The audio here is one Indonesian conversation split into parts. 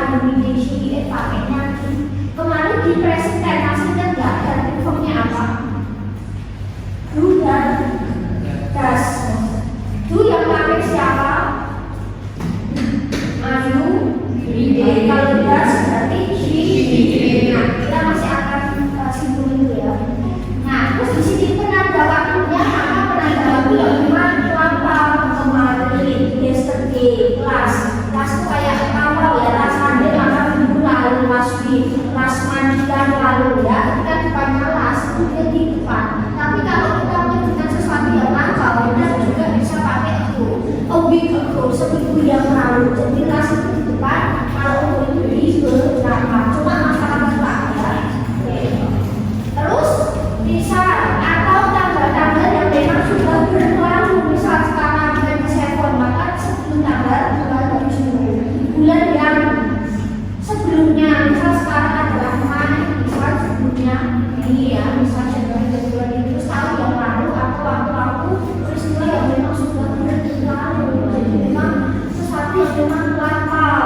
ABCDE pakainya kemarin di presentasinya nggak ada formnya apa? Do dan does. Do yang pakai siapa? Ayu, kalau does berarti she. Nah, kita masih akan simpulin dulu ya. Nah, terus di sini penanda waktunya maka penanda waktu lampau kemarin, yesterday, last itu kayak lampau ya, last Monday maka minggu lalu, last week, last month dan lalu ya. Ketika depannya last itu dia di depan. Tapi kalau kita menyebutkan sesuatu yang lampau, kita juga bisa pakai itu. A week ago, seminggu yang lalu. Jadi last itu di depan, kalau itu di belakang. Cuma masalah ya. Terus bisa atau tanggal-tanggal yang memang sudah berlalu, misal sekarang bulan Desember maka sebelum tanggal bulan yang sebelumnya, misal sekarang adalah Maret, misal sebelumnya ini ya, misal Januari itu tahun yang lalu atau waktu-waktu peristiwa yang memang sudah berlalu. Jadi memang sesuatu yang memang lampau.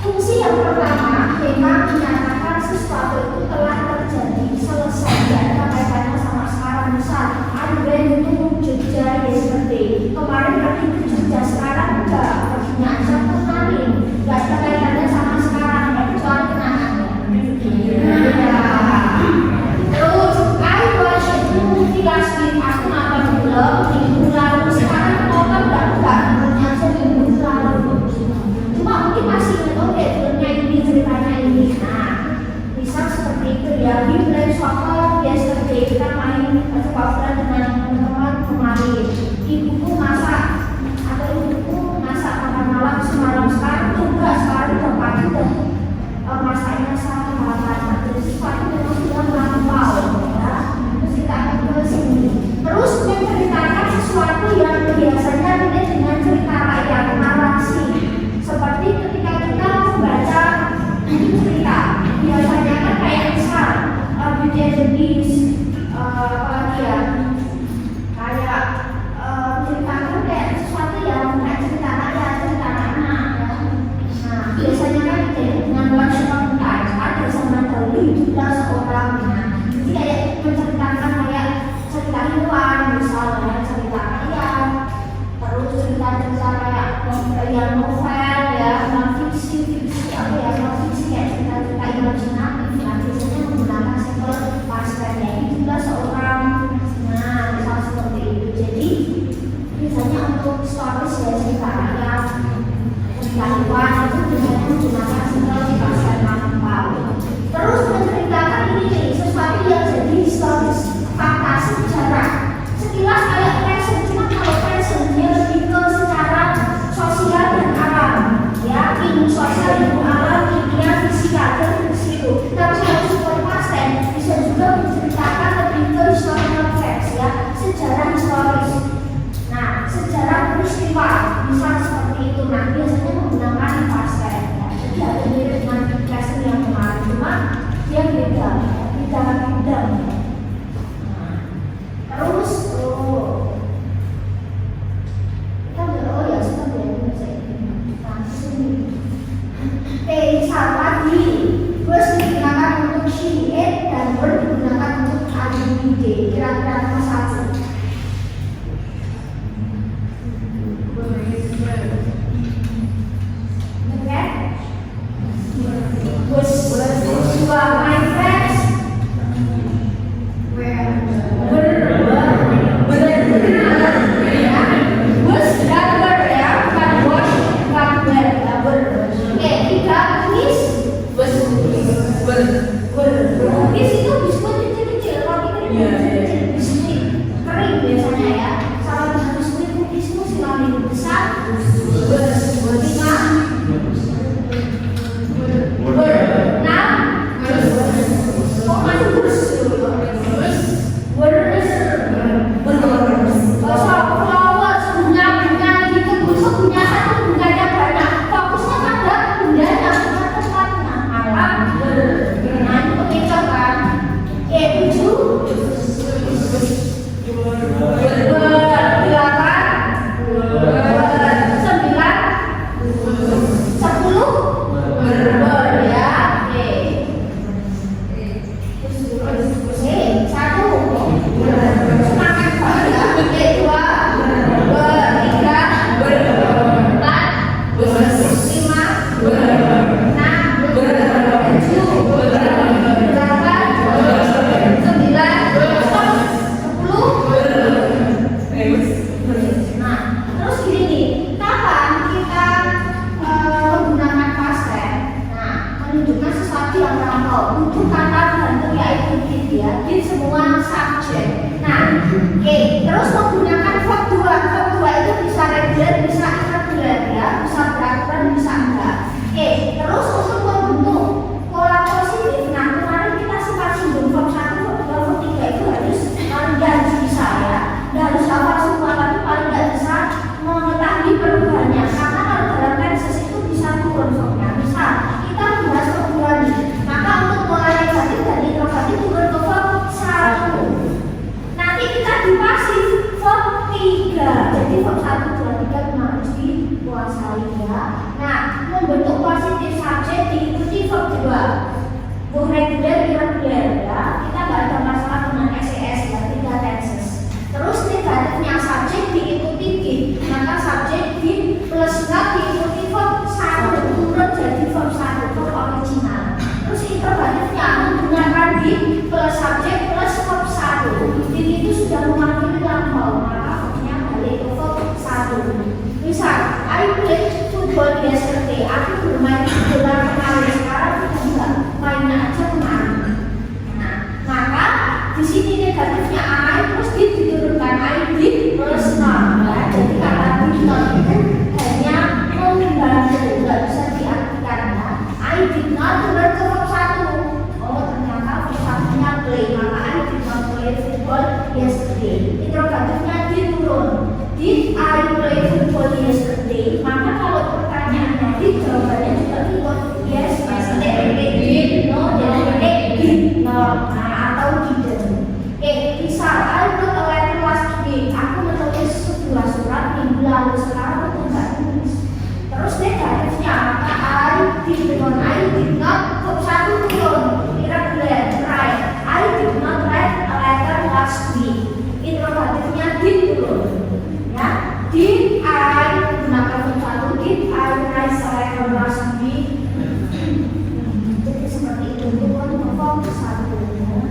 Fungsi yang pertama memang menyatakan sesuatu itu telah terjadi, selesai, tidak ada kaitannya sama sekarang. Misal I went to Jogja yesterday, kemarin pergi ke Jogja, sekarang enggak, perginya aja kemarin, tidak ada kaitannya sama sekarang, kecuali kenangannya. Terus I was at the movie last week, aku nonton film minggu lalu, sekarang nonton enggak, menurutnya aja minggu lalu. Cuma mungkin masih oke, filmnya ini, ceritanya ini. Nah, bisa seperti itu ya. We played soccer yesterday, kita main sepak bola dengan teman-teman kemarin. Ibuku masak atau ibuku masak makan malam semalam, sekarang juga sekarang udah pagi dan masaknya sama malam. Jadi sesuatu memang sudah melampau ya. Terus kita akan ke sini. Terus menceritakan sesuatu yang biasanya tidak dengan cerita rakyat, narasi. Seperti ketika kita membaca cerita, biasanya kan kayak misal Beauty and the Beast, apalagi ya, kayak menceritakan kayak sesuatu yang kayak cerita rakyat, cerita anak ya. Nah, biasanya kan identik dengan once upon a time, ada zaman dahulu hiduplah seorang. Nah, jadi kayak menceritakan kayak cerita hewan, misalnya cerita rakyat, terus cerita-cerita kayak yang novel ya, non-fiksi apa ya, non-fiksi kayak cerita-cerita imajinatif. Nah, biasanya menggunakan simbol past tense, ini juga seorang. Nah, misal seperti itu. Jadi biasanya untuk stories ya, cerita rakyat, cerita hewan itu biasanya menggunakan simbol past tense lampau. Terus menceritakan ini sesuatu yang jadi historis, fakta, sejarah. Sekilas kayak present, cuma kalau present dia lebih ke secara sosial dan alam ya, ilmu sosial, ilmu alam, kimia, fisika dan situ. Tapi kalau super pasten bisa juga menceritakan lebih ke historical facts ya, sejarah historis. Nah, sejarah peristiwa misal seperti itu. Nah, biasanya menggunakan pasten ya. Jadi ada mirip dengan present yang kemarin, cuma dia beda bidang. Terus misal tadi bus digunakan untuk she, it, dan word digunakan untuk ABCD. Kira-kira nomor satu. Oke? Bus. Dua, my friends. Bus driver ya, bukan wash, bukan wear, oke, tiga, please. Bis itu biskuit kecil-kecil, roti kecil-kecil, biskuit kering biasanya ya. Salah dengan biskuit cookies itu silakan besar. Lima, enam, oh masih bus. Flowers, bunga gitu, busuk punya satu, bunganya banyak. Fokusnya pada bunganya, bukan tempatnya. Nah, butuh kata bantu yaitu did ya, did semua subjek. Nah, oke, terus menggunakan verb 2. Verb 2 itu bisa regular, bisa irregular ya, bisa beraturan, bisa enggak. Oke, terus untuk membentuk pola positif. Nah, kemarin kita sempat singgung verb 1, verb 2, verb 3 itu paling nggak harus bisa ya, nggak harus hafal semua, tapi paling nggak bisa mengetahui perubahannya. Karena kalau dalam tenses itu bisa turun verbnya. Misal kita membahas verb 2 nih, maka untuk pola negatif dan interrogatif turun ke verb 1. Nanti kita di pasif verb 3. Jadi verb 1, 2, 3 harus dikuasai ya. Nah, membentuk positif subjek diikuti verb 2. Bukan regular, irregular ya. Kita nggak ada masalah dengan SES ya, 3 tenses. Terus negatifnya subjek diikuti did, maka subjek did plus verb diikuti verb 1 turun jadi verb 1, verb original. Terus interrogatifnya menggunakan did plus subjek plus verb 1. Did itu sudah mewakili lampau, maka verbnya balik ke verb 1. Misal, I played football yesterday. Aku bermain bola kemarin. Sekarang kita juga mainnya aja kemarin. Nah, maka di sini negatifnya I terus did diturunkan I did plus not. Ya, jadi kata did not itu hanya membantu, nggak bisa diartikan ya. I did not turun ke verb 1. Oh, ternyata verb 1-nya play, maka I did not play football yesterday. Interrogatifnya did turun. Did I play football yesterday? Maka kalau pertanyaannya did, jawabannya juga ikut yes, yesterday, did, no, jadi did not, atau didn't. Misal I wrote a letter last week. Aku menulis sebuah surat minggu lalu. Sekarang aku nggak tulis. Terus negatifnya maka I did not verb 1 turun, irregular, right. I did not write a letter last week. Interrogatifnya did turun. Did I gunakan verb 1? Did I write a letter last week? Jadi seperti itu. Itu verb 1 ya.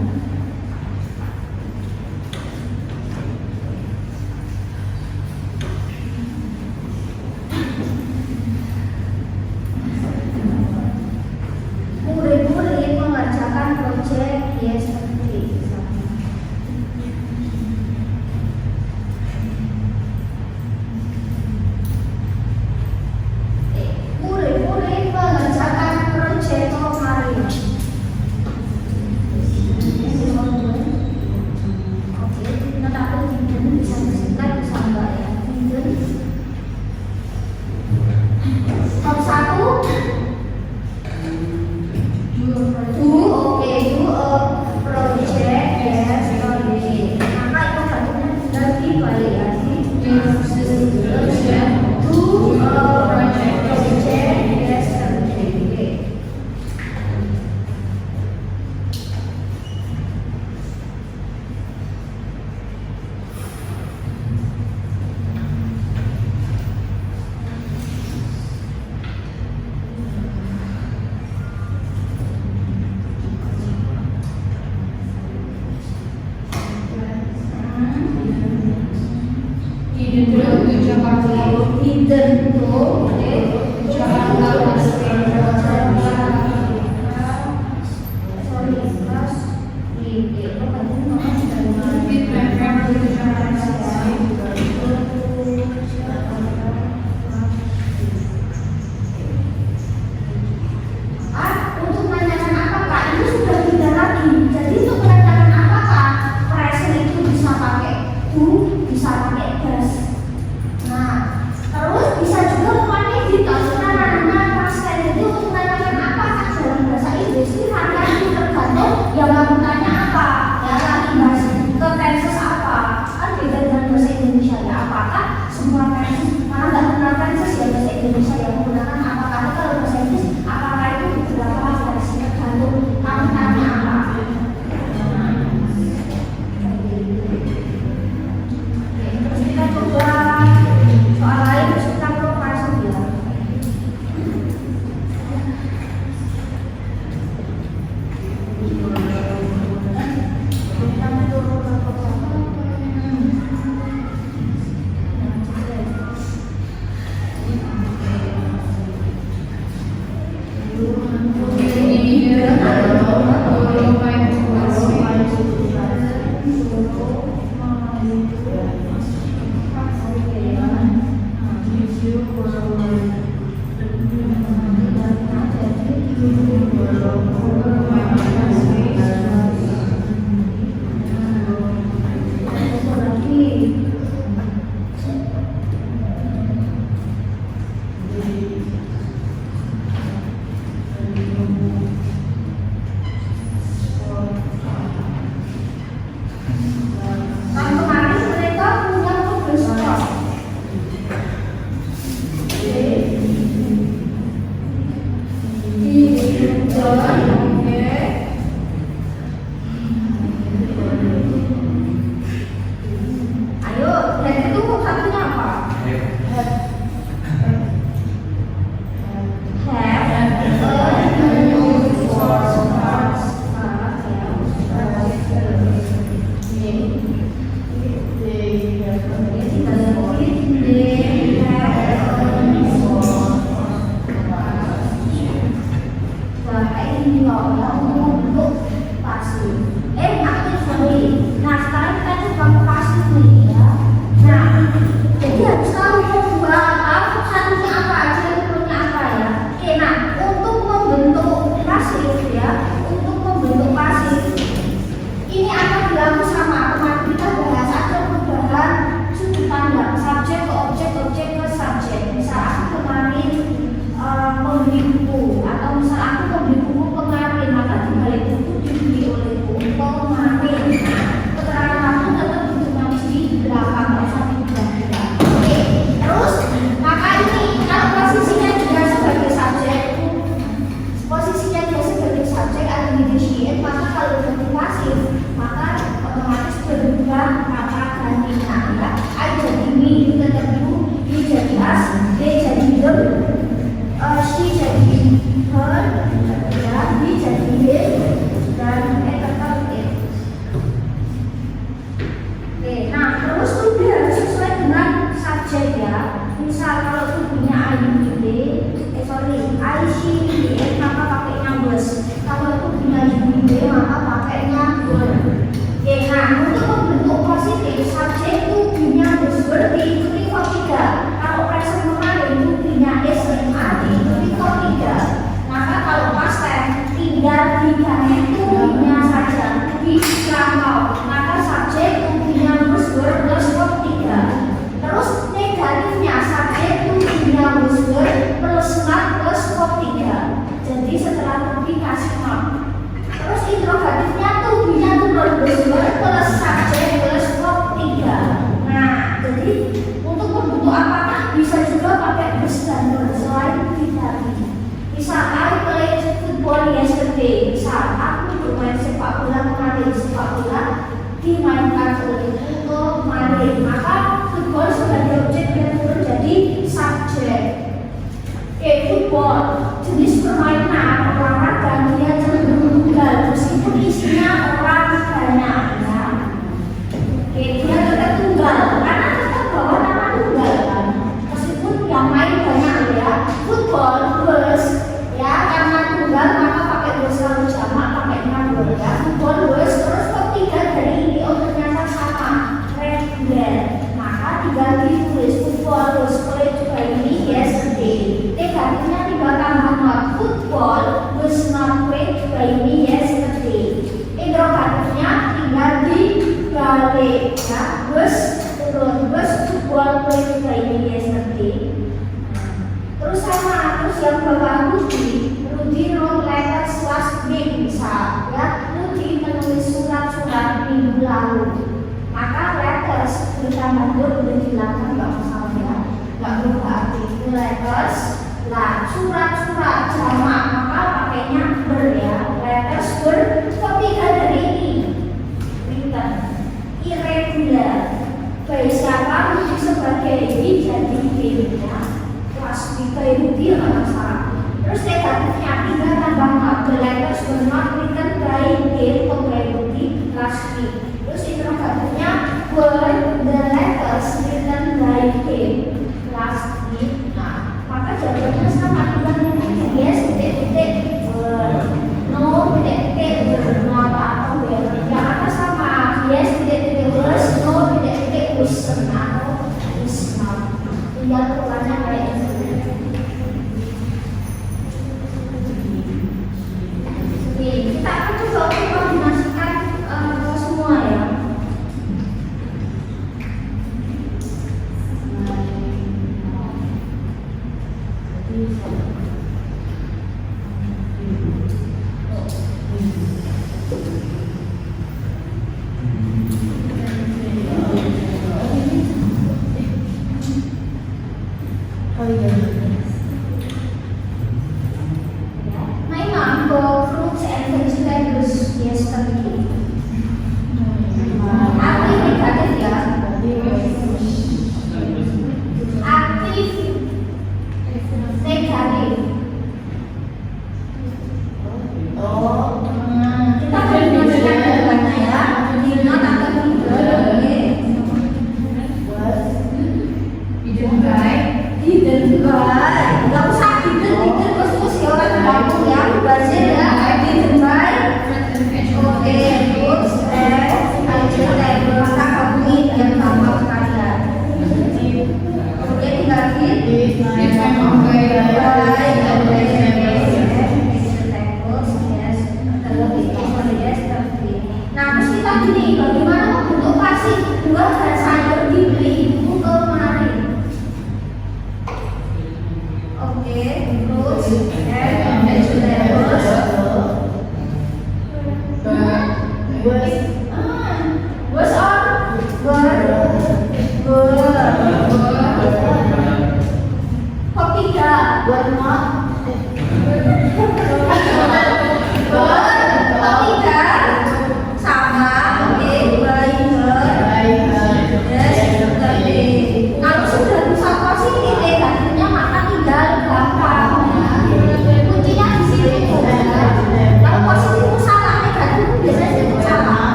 Murid-murid mengerjakan proyek yesterday. Murid-murid mengerjakan proyek kemarin. Oke, tetapi didn't bisa disingkat, bisa enggak ya? Didn't. Verb 1 do a project yesterday. Maka itu katanya sudah dibalik ya. Do a project yesterday. Didn't go to Jakarta. Untuk menanyakan apakah ini sudah tidak lagi. Jadi untuk menanyakan apakah present itu bisa pakai do, bisa pakai does. Nah, terus bisa juga memakai did. Karena past tense itu untuk menanyakan apakah dalam bahasa Inggris ini variasi tergantung yang kamu tanya apa. Ya lagi bahas ke tenses apa. Kan beda dengan bahasa Indonesia ya. Apakah semua tenses, karena nggak kenal tenses ya bahasa Indonesia yang menggunakan apakah. Kalau bahasa Inggris apakah itu beberapa variasi tergantung kamu tanya apa. Terus kita coba soal lain, terus kita progresif ya.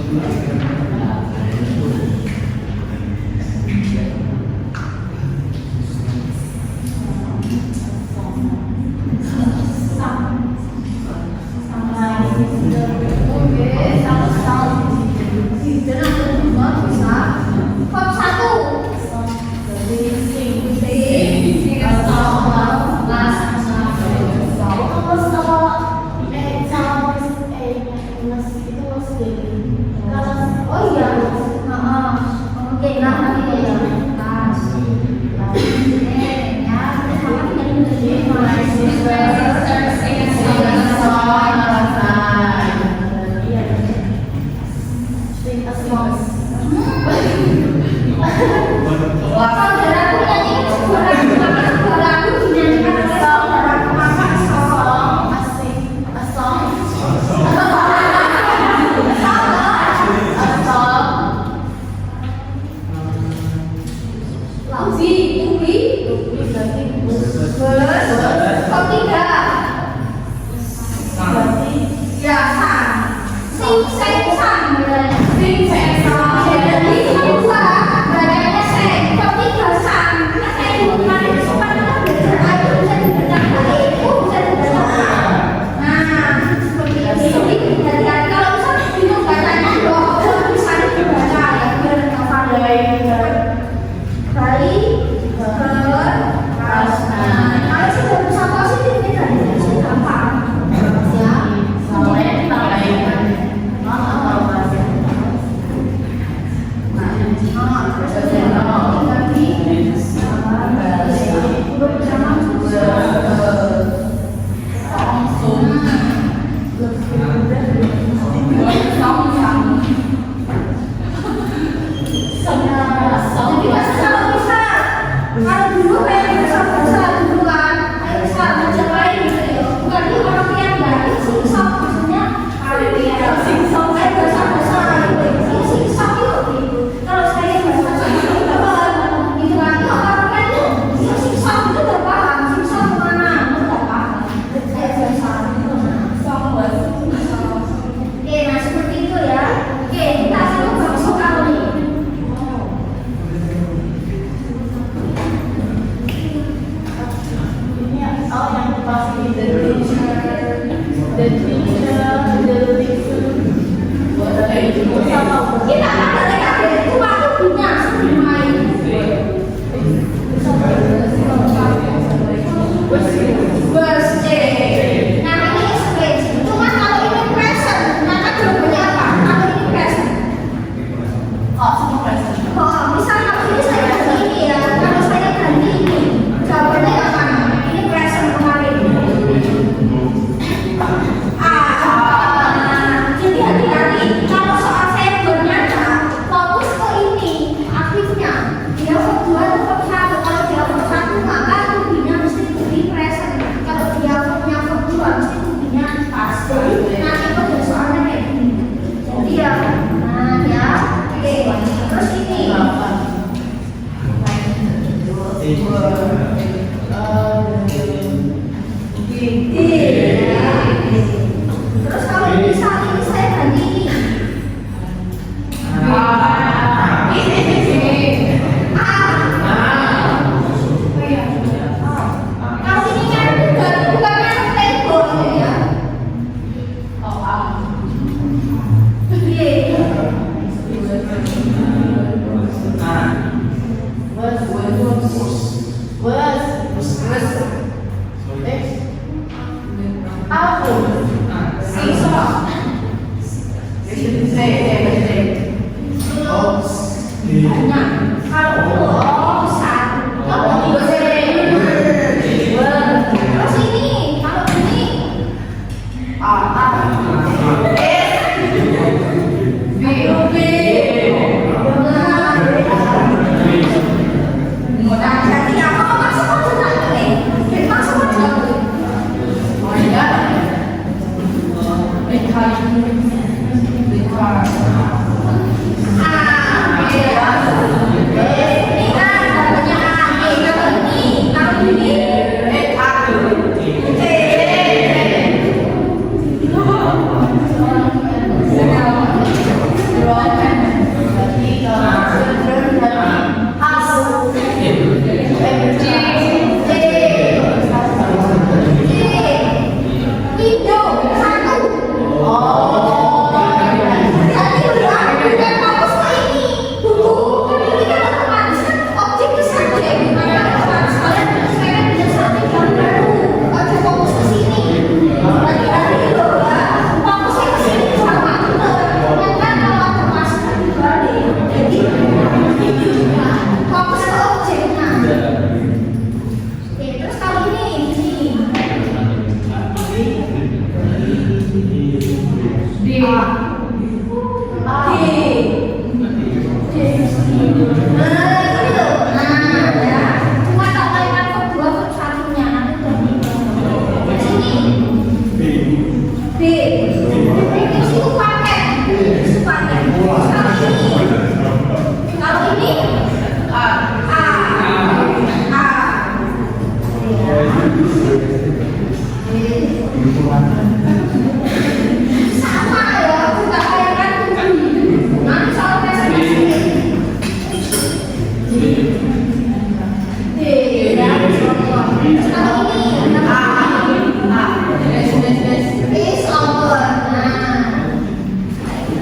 Ini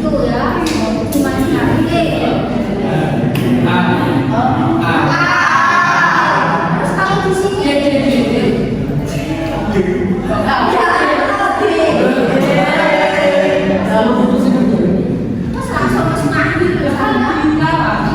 itu ya. Cuma sekali. Terus kalau di sini terus langsung ke semanggi tuh mau bilang terus kalau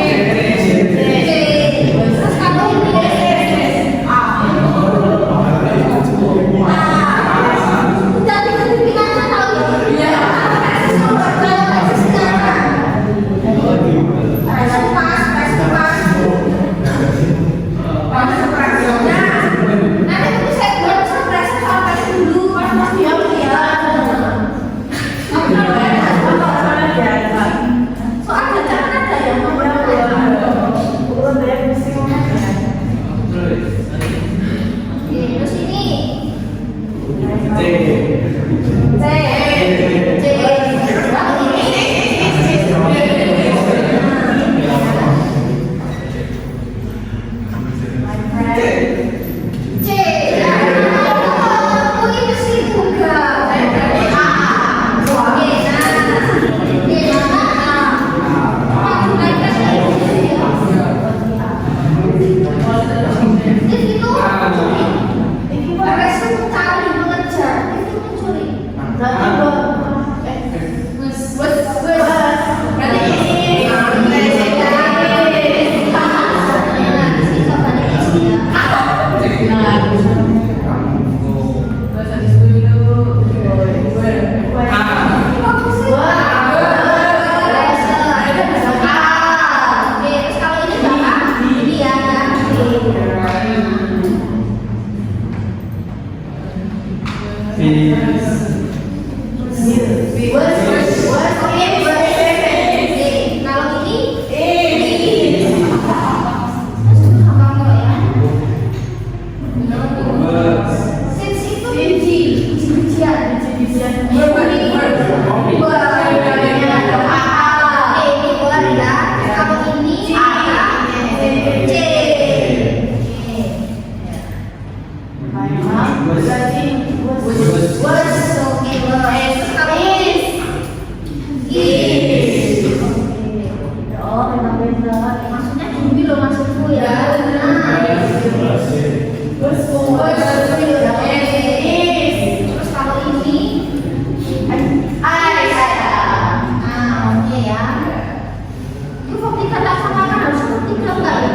ini udah diketik aja tahu ya. Maksudnya gini loh maksudku ya. Terus kalau ini oke ya. Itu vertikal sama kan harus vertikal enggak ya?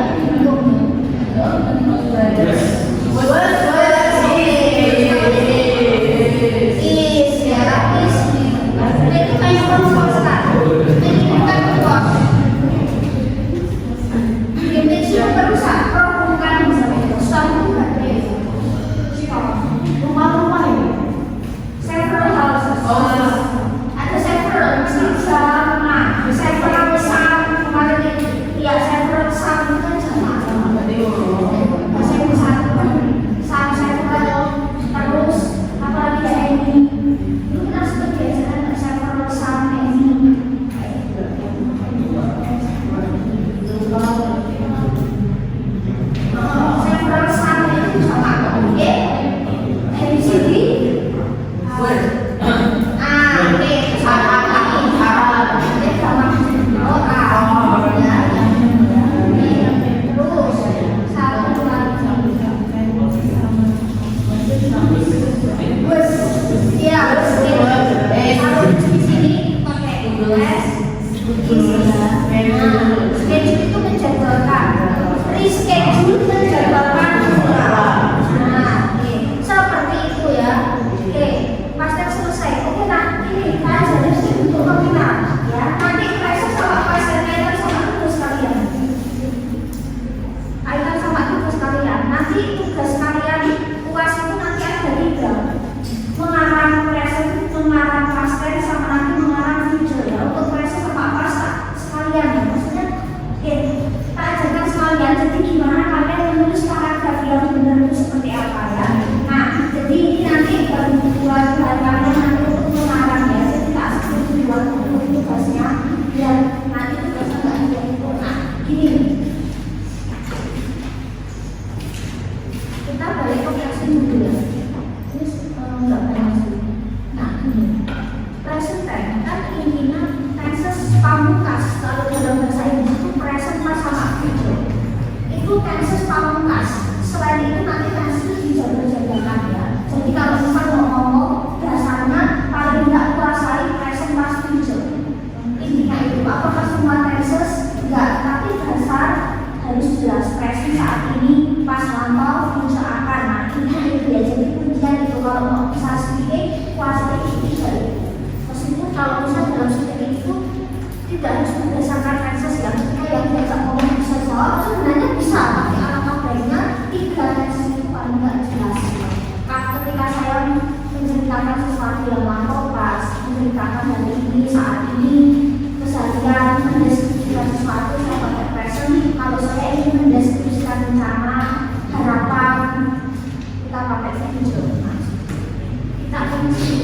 Kita balik ke kelas dulu ya. Terus tidak harus berdasarkan Texas ya. Ketika yang diajak ngomong bisa jawab, sebenarnya bisa pakai alangkah baiknya 3 Texas itu paling nggak jelas. Ketika saya menceritakan sesuatu yang lampau pas, menceritakan hari ini, saat ini, keseharian, mendeskripsikan sesuatu, saya pakai present. Kalau saya ingin mendeskripsikan rencana, harapan, kita pakai future. Kita fungsi.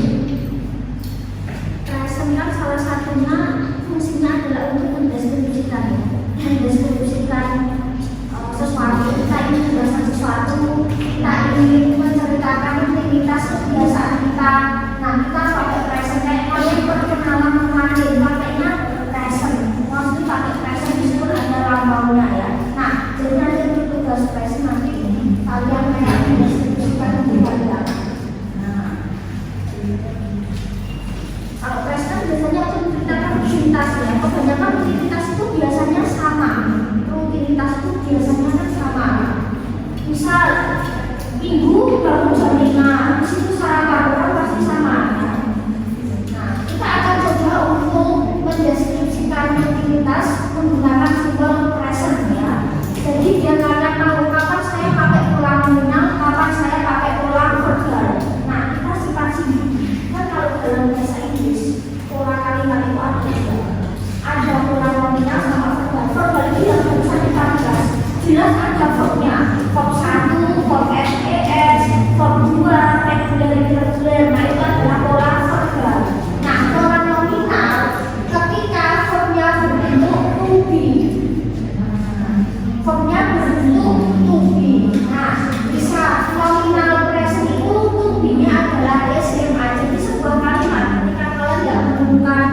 Present kan salah satunya fungsinya adalah untuk mendeskripsikan, mendeskripsikan sesuatu. Kita ingin menjelaskan sesuatu, kita ingin menceritakan aktivitas kebiasaan kita. Nah, kita pakai present. Kayak kalian perkenalan kemarin, pakainya present. Maksudnya pakai present meskipun ada lampaunya ya. Nah, jadi nanti untuk tugas present nanti kalian kayak mendeskripsikan kebiasaan. Nah, kalau present biasanya menceritakan rutinitas ya. Kebanyakan rutinitas itu biasanya sama. Rutinitas itu biasanya kan sama. Misal minggu bangun jam 5, di situ sarapan orang pasti sama. Nah, kita akan coba untuk mendeskripsikan rutinitas menggunakan simbol present ya. Jadi biar kalian tahu kapan saya pakai pola nominal, kapan saya pakai pola verbal. Nah, kita sifat-sifat kan kalau dalam bahasa Inggris pola kalimat itu ada pola nominal sama verbal. Verbal itu yang bisa kita jelas ada verbnya, verb 1, verb SES, verb 2, regular, irregular. Nah, itu adalah pola verbal. Nah, pola nominal ketika verbnya berbentuk to be. Verbnya berbentuk to be. Nah, bisa nominal present itu to be-nya adalah SMA. Jadi sebuah kalimat ketika kalian tidak menemukan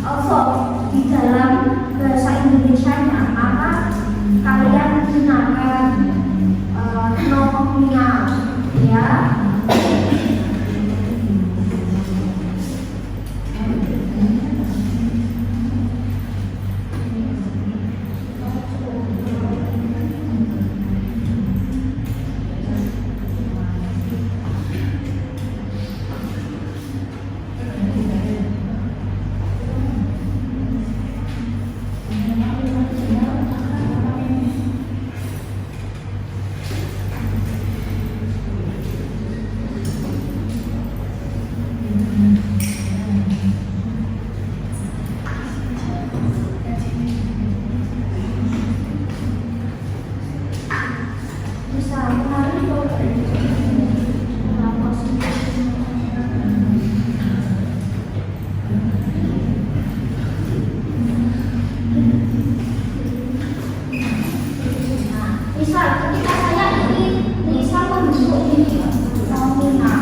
verb di dalam bahasa Indonesia-nya, maka kalian gunakan nominal ya. Misal ketika saya ingin misal membentuk ini nominal.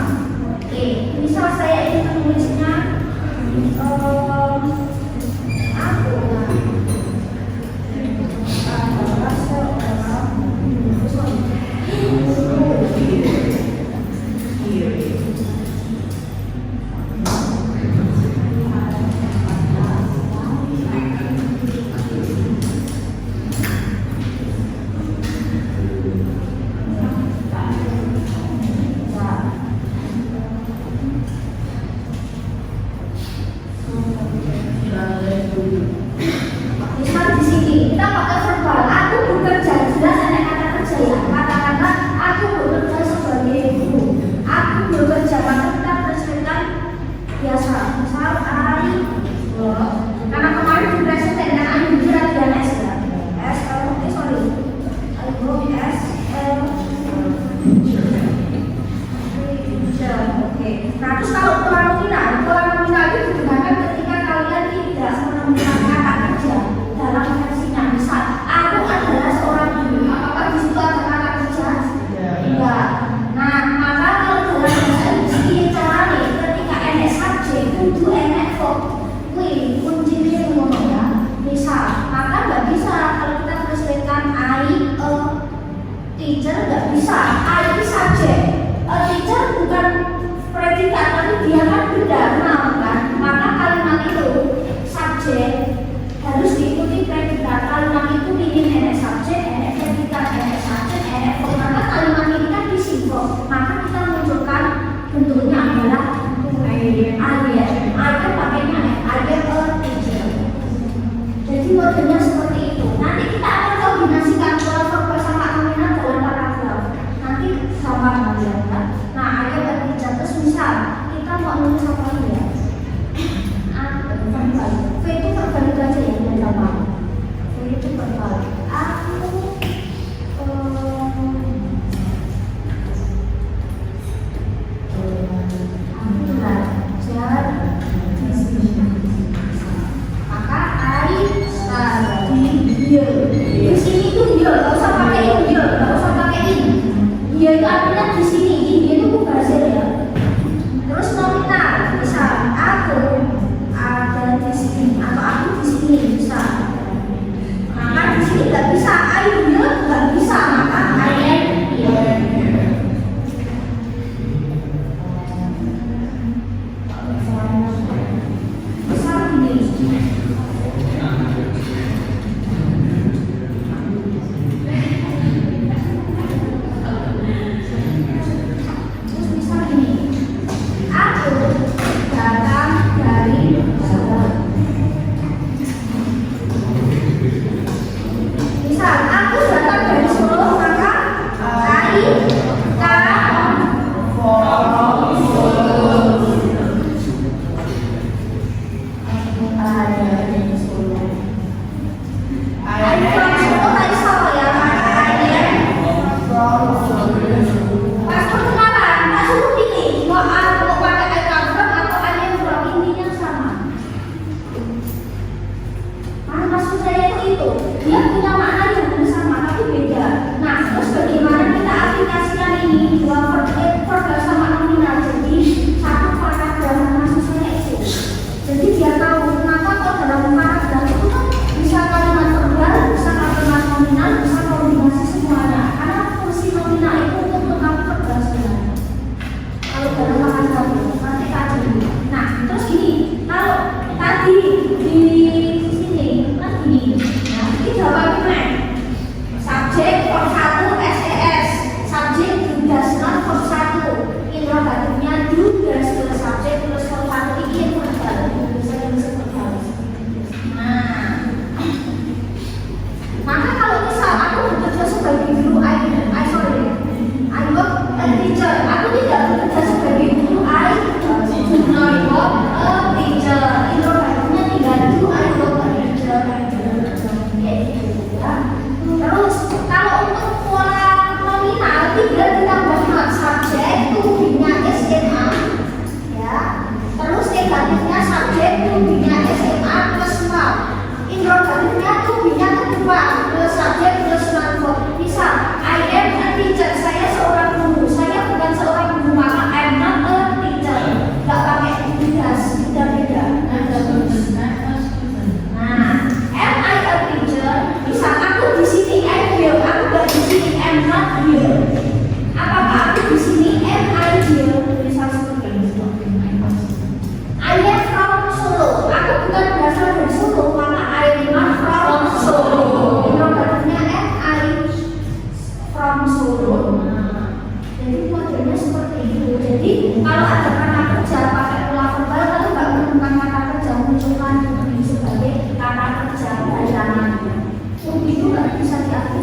Oke, misal saya ingin menulisnya misal di sini kita pakai verbal. Aku bekerja, jelas ada kata kerja ya. Katakanlah aku bekerja sebagai guru. Aku bekerja, maka kita presentkan biasa. Misal I work. Karena kemarin di present dengan I jujur ada S ya. S sorry. I work S L. Oke. Nah, terus kalau pola nominal itu digunakan ketika kalian tidak menemukan kata kerja dalam versinya. Misal, aku adalah seorang guru. Apakah di situ ada kata kerja? Enggak. Nah, maka kalau dalam bahasa Inggris ini caranya ketika enek subjek, kudu enek verb. Wih, kuncinya ngono ya. Misal, maka nggak bisa kalau kita tuliskan I a teacher, nggak bisa. I itu subjek. A teacher bukan predikat, tapi dia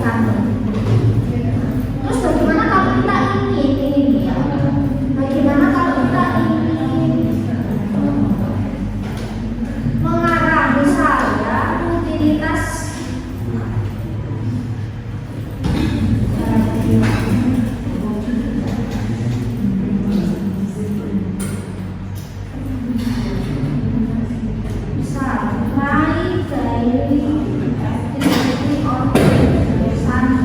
satu. Terus bagaimana kalau kita ingin ini ya? Bagaimana kalau kita ingin mengarah misalnya utilitas misal my daily activity on Sunday.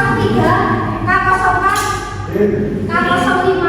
K03, K04, K05,